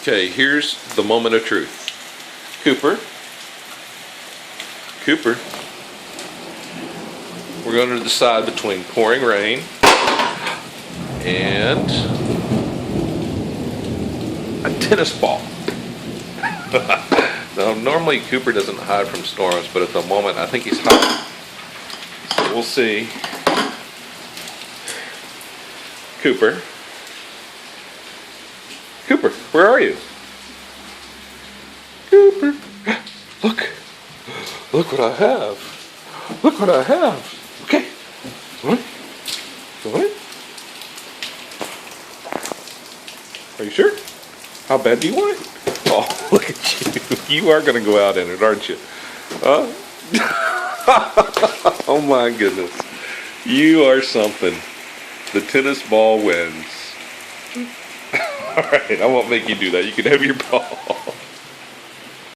Okay, here's the moment of truth. Cooper, we're going to decide between pouring rain and a tennis ball. Now, normally Cooper doesn't hide from storms, but at the moment I think he's hiding. So we'll see. Cooper, where are you? Cooper, look what I have. Look what I have. Okay, go on. Are you sure? How bad do you want it? Oh, look at you. You are going to go out in it, aren't you? Oh my goodness. You are something. The tennis ball wins. All right, I won't make you do that. You can have your ball.